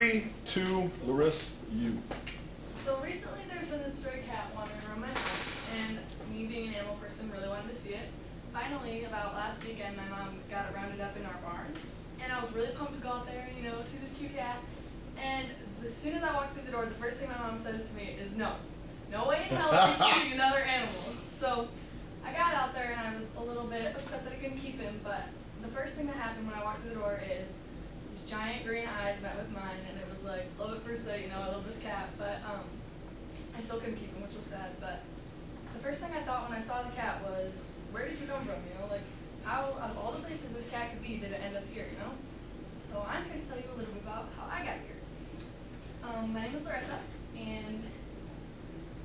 3, 2, Larisa, you. So recently there's been this stray cat wandering around my house, and me being an animal person really wanted to see it. Finally, about last weekend, my mom got it rounded up in our barn, and I was really pumped to go out there and, see this cute cat. And as soon as I walked through the door, the first thing my mom says to me is, no way in hell are you keeping another animal. So I got out there and I was a little bit upset that I couldn't keep him, but the first thing that happened when I walked through the door is these giant green eyes met with mine, and it was like love at first sight. I love this cat, but I still couldn't keep him, which was sad. But the first thing I thought when I saw the cat was, where did you come from? How out of all the places this cat could be did it end up here? So I'm here to tell you a little bit about how I got here. My name is Larisa, and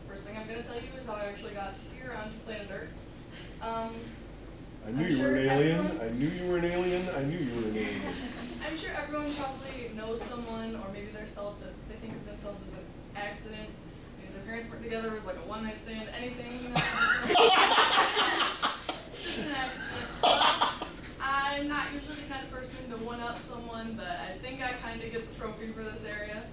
first thing I'm going to tell you is how I actually got here onto planet Earth. I knew you were an alien. I knew you were an alien. I knew you were an alien. I'm sure everyone probably knows someone, or maybe their self, that they think of themselves as an accident. Maybe their parents weren't together, it was like a one-night stand, anything, just an accident. I'm not usually the kind of person to one-up someone, but I think I kind of get the trophy for this area.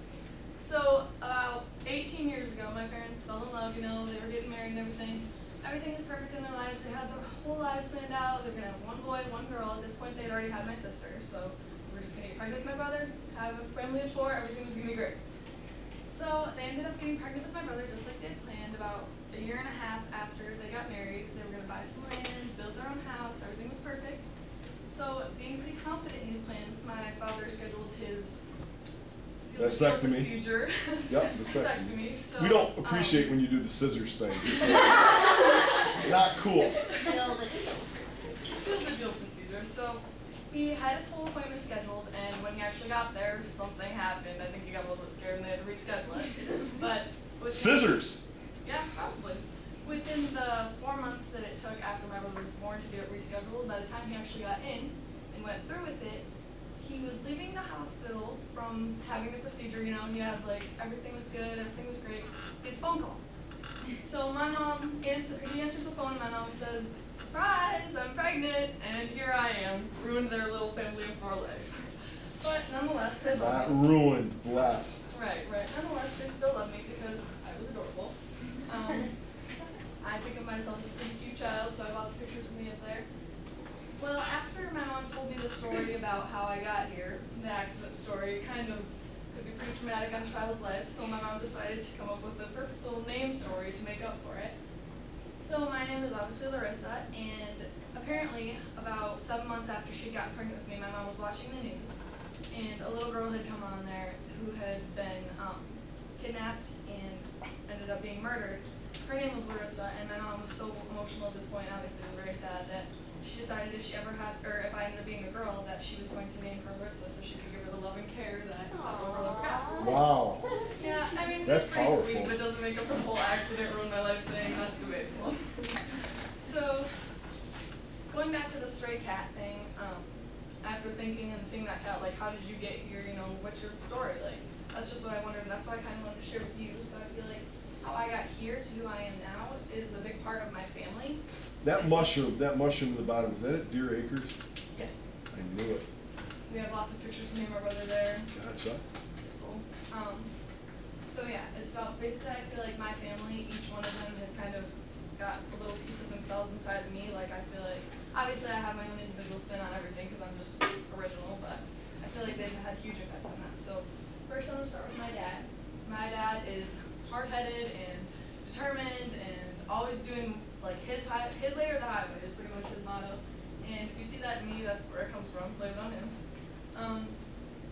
So about 18 years ago, my parents fell in love, they were getting married and everything. Everything was perfect in their lives. They had their whole lives planned out. They were going to have one boy, one girl. At this point, they'd already had my sister. So we were just going to get pregnant with my brother, have a family of 4. Everything was going to be great. So they ended up getting pregnant with my brother just like they had planned. About a year and a half after they got married, they were going to buy some land, build their own house. Everything was perfect. So being pretty confident in these plans, my father scheduled his vasectomy procedure. Yep, vasectomy. So, we don't appreciate when you do the scissors thing. Just so not cool. Still the deal procedure. So he had his whole appointment scheduled, and when he actually got there, something happened. I think he got a little bit scared and they had to reschedule it. But Scissors. Yeah, probably. Within the 4 months that it took after my brother was born to get it rescheduled, by the time he actually got in and went through with it, he was leaving the hospital from having the procedure. He had everything was good, everything was great. He gets a phone call. So my mom he answers the phone, and my mom says, "Surprise, I'm pregnant," and here I am, ruined their little family of 4 life. But nonetheless, they love me. Not ruined, blessed. Right. Nonetheless, they still love me because I was adorable. I think of myself as a pretty cute child, so I have lots of pictures of me up there. Well, after my mom told me the story about how I got here, the accident story, kind of could be pretty traumatic on a child's life, so my mom decided to come up with a perfect little name story to make up for it. So my name is obviously Larisa, and apparently about 7 months after she'd gotten pregnant with me, my mom was watching the news, and a little girl had come on there who had been kidnapped and ended up being murdered. Her name was Larisa, and my mom was so emotional at this point, obviously it was very sad, that she decided if I ended up being a girl, that she was going to name her Larisa so she could give her the love and care that a little girl ever got. Wow. Yeah, That's it's pretty powerful. sweet, but doesn't make up for the whole accident, ruined my life thing. That's debatable. So, going back to the stray cat thing, after thinking and seeing that cat, how did you get here? What's your story? That's just what I wondered, and that's what I kind of wanted to share with you. So I feel like how I got here to who I am now is a big part of my family. That mushroom in the bottom, is that at Deer Acres? Yes. I knew it. We have lots of pictures of me and my brother there. Gotcha. Cool. So yeah, it's about basically I feel like my family, each one of them has kind of got a little piece of themselves inside of me. I feel like, obviously I have my own individual spin on everything because I'm just original, but I feel like they've had a huge impact on that. So first I'm going to start with my dad. My dad is hard-headed and determined and always doing his way or the highway is pretty much his motto. And if you see that in me, that's where it comes from. Blame it on him.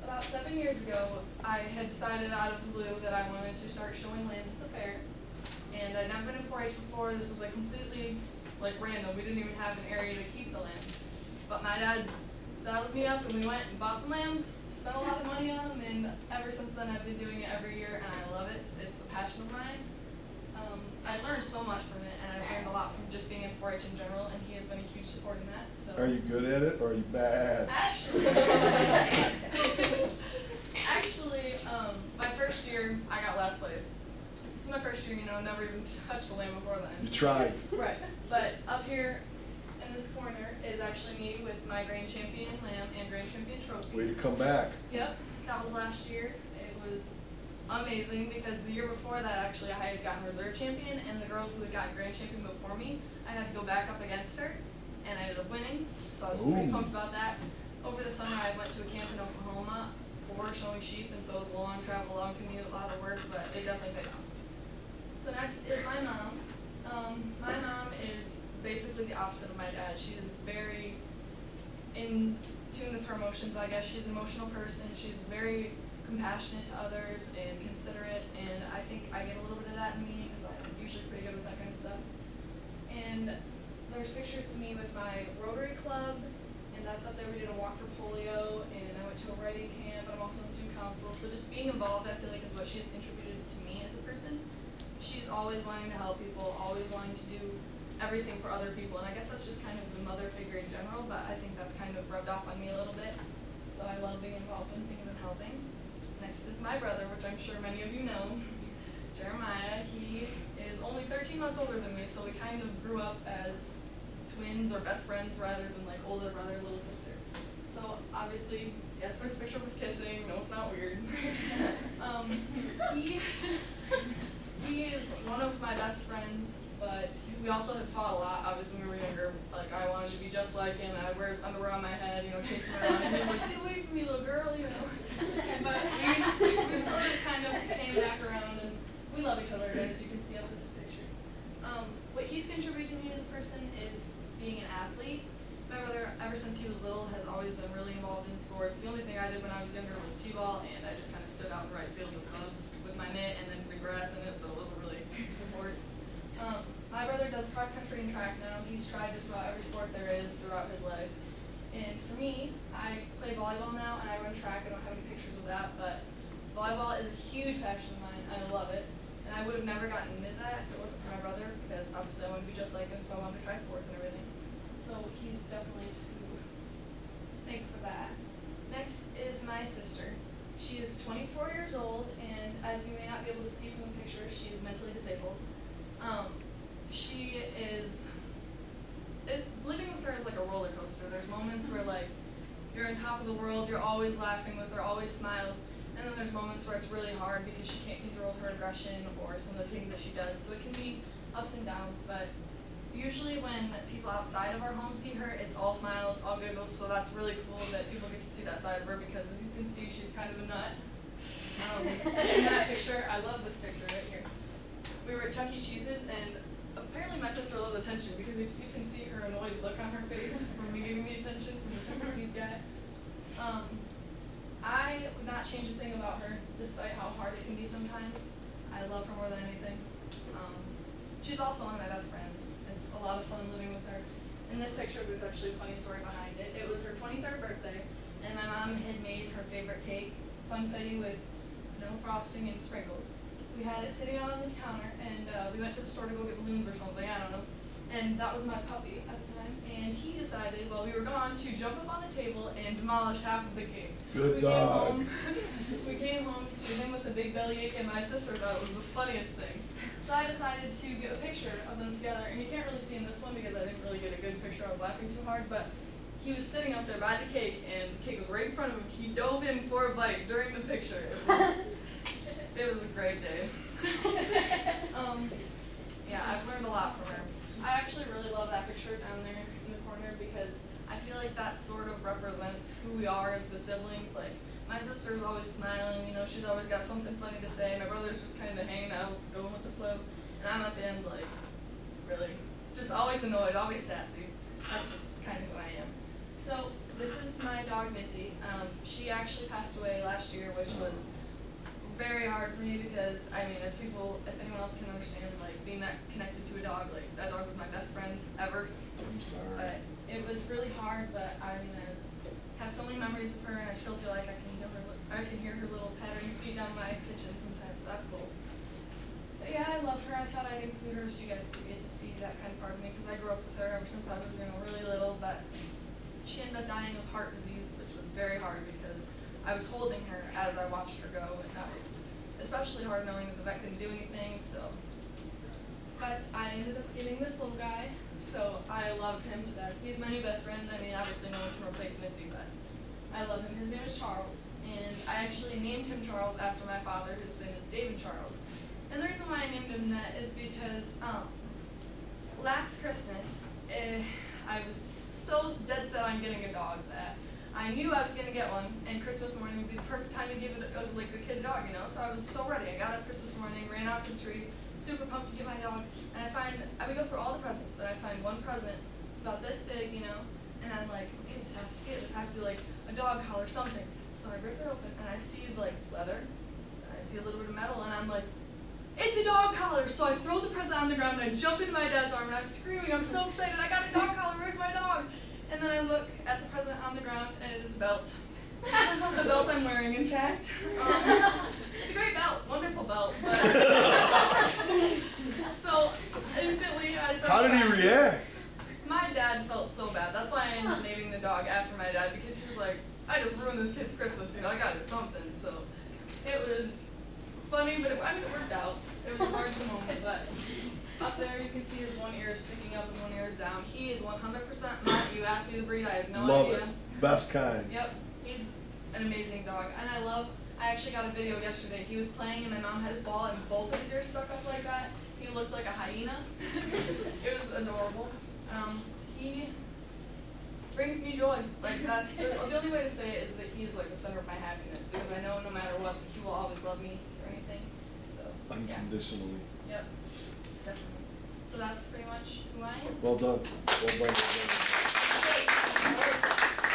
About 7 years ago, I had decided out of the blue that I wanted to start showing lambs at the fair. And I'd never been in 4-H before. This was completely random. We didn't even have an area to keep the lambs. But my dad saddled me up and we went and bought some lambs, spent a lot of money on them, and ever since then I've been doing it every year and I love it. It's a passion of mine. I learned so much from it, and I've learned a lot from just being in 4-H in general, and he has been a huge support in that. So. Are you good at it or are you bad? Actually, my first year I got last place. My first year, never even touched a lamb before then. You tried. Right, but up here in this corner is actually me with my grand champion lamb and grand champion trophy. Way to come back. Yep, that was last year. was amazing because the year before that, actually, I had gotten reserve champion, and the girl who had gotten grand champion before me, I had to go back up against her, and I ended up winning, so I was pretty pumped about that. Over the summer, I went to a camp in Oklahoma for showing sheep, and so it was a long travel, long commute, a lot of work, but it definitely paid off. So next is my mom. My mom is basically the opposite of my dad. She is very in tune with her emotions, I guess. She's an emotional person. She's very compassionate to others and considerate, and I think I get a little bit of that in me because I'm usually pretty good with that kind of stuff. And there's pictures of me with my Rotary Club, and that's up there. We did a walk for polio, and I went to a writing camp, and I'm also in student council. So just being involved, I feel like, is what she's contributed to me as a person. She's always wanting to help people, always wanting to do everything for other people, and I guess that's just kind of the mother figure in general, but I think that's kind of rubbed off on me a little bit. So I love being involved in things and helping. Next is my brother, which I'm sure many of you know, Jeremiah. He is only 13 months older than me, so we kind of grew up as twins or best friends rather than like older brother, little sister. So obviously, yes, there's a picture of us kissing. No, it's not weird. He is one of my best friends, but we also had fought a lot, obviously, when we were younger. Like, I wanted to be just like him, and I'd wear his underwear on my head, you know, chasing him around, and he was like, get away from me, little girl, you know. But we sort of kind of came back around, and we love each other, as you can see up in this picture. What he's contributed to me as a person is being an athlete. My brother, ever since he was little, has always been really involved in sports. The only thing I did when I was younger was t-ball, and I just kind of stood out in right field with my mitt and then the grass in it, so it wasn't really sports. My brother does cross country and track now. He's tried just about every sport there is throughout his life. And for me, I play volleyball now, and I run track. I don't have any pictures of that, but volleyball is a huge passion of mine. I love it. And I would have never gotten into that if it wasn't for my brother, because obviously I want to be just like him, so I wanted to try sports and everything. So he's definitely to thank for that. Next is my sister. She is 24 years old, and as you may not be able to see from the picture, she is mentally disabled. Living with her is like a roller coaster. There's moments where like you're on top of the world, you're always laughing with her, always smiles, and then there's moments where it's really hard because she can't control her aggression or some of the things that she does. So it can be ups and downs, but usually when people outside of our home see her, it's all smiles, all giggles, so that's really cool that people get to see that side of her because as you can see, she's kind of a nut. In that picture, I love this picture right here. We were at Chuck E. Cheese's, and apparently my sister loves attention because if you can see her annoyed look on her face from me getting the attention from the Chuck E. Cheese guy. I would not change a thing about her, despite how hard it can be sometimes. I love her more than anything. She's also one of my best friends. It's a lot of fun living with her. In this picture, there's actually a funny story behind it. It was her 23rd birthday, and my mom had made her favorite cake, funfetti with no frosting and sprinkles. We had it sitting out on the counter, and we went to the store to go get balloons or something, I don't know. And that was my puppy at the time, and he decided while we were gone to jump up on the table and demolish half of the cake. Good dog. We came home to him with a big bellyache, and my sister thought it was the funniest thing. So I decided to get a picture of them together, and you can't really see in this one because I didn't really get a good picture, I was laughing too hard, but he was sitting up there by the cake, and the cake was right in front of him. He dove in for a bite during the picture. It was a great day. Yeah, I've learned a lot from her. I actually really love that picture down there in the corner because I feel like that sort of represents who we are as the siblings. Like, my sister's always smiling, you know, she's always got something funny to say. My brother's just kind of hanging out, going with the flow. And I'm at the end, like, really, just always annoyed, always sassy. That's just kind of who I am. So, this is my dog, Mitzi. She actually passed away last year, which was very hard for me because, I mean, as people, if anyone else can understand, like, being that connected to a dog, like, that dog was my best friend ever. I'm sorry. But it was really hard, but I mean, I have so many memories of her, and I still feel like I can hear her little pattering feet down my kitchen sometimes, so that's cool. But yeah, I love her. I thought I'd include her so you guys could get to see that kind of part of me, because I grew up with her ever since I was, you know, really little, but she ended up dying of heart disease, which was very hard because I was holding her as I watched her go, and that was especially hard knowing that the vet couldn't do anything, so. But I ended up getting this little guy, so I love him to death. He's my new best friend. I mean, obviously no one can replace Mitzi, but I love him. His name is Charles, and I actually named him Charles after my father, whose name is David Charles. And the reason why I named him that is because last Christmas, I was so dead set on getting a dog that I knew I was going to get one, and Christmas morning would be the perfect time to give it like the kid a dog, you know? So I was so ready. I got up Christmas morning, ran out to the tree, super pumped to get my dog, and I would go through all the presents, and I find one present, it's about this big, you know? And I'm like, okay, this has to be like a dog collar, something. So I rip it open, and I see like leather, and I see a little bit of metal, and I'm like, it's a dog collar! So I throw the present on the ground, and I jump into my dad's arm, and I'm screaming, I'm so excited, I got a dog collar, where's my dog? And then I look at the present on the ground, and it is a belt. The belt I'm wearing, in fact. It's a great belt, wonderful belt. But so instantly I started How did he crying. react? My dad felt so bad. That's why I ended up naming the dog after my dad, because he was like, I just ruined this kid's Christmas, you know, I gotta do something. So it was funny, but it worked out. It was hard at the moment, but up there you can see his one ear is sticking up and one ear is down. He is 100% mine. You asked me the breed, I have no Love idea. it. Best kind. Yep, he's an amazing dog, and I actually got a video yesterday. He was playing and my mom had his ball and both of his ears stuck up like that. He looked like a hyena. It was adorable. He brings me joy. Like that's the only way to say it is that he's like the center of my happiness, because I know no matter what, he will always love me or anything. So yeah. Unconditionally. Yep. Definitely. So that's pretty much who I am. Well done. Well done. Well done. Okay.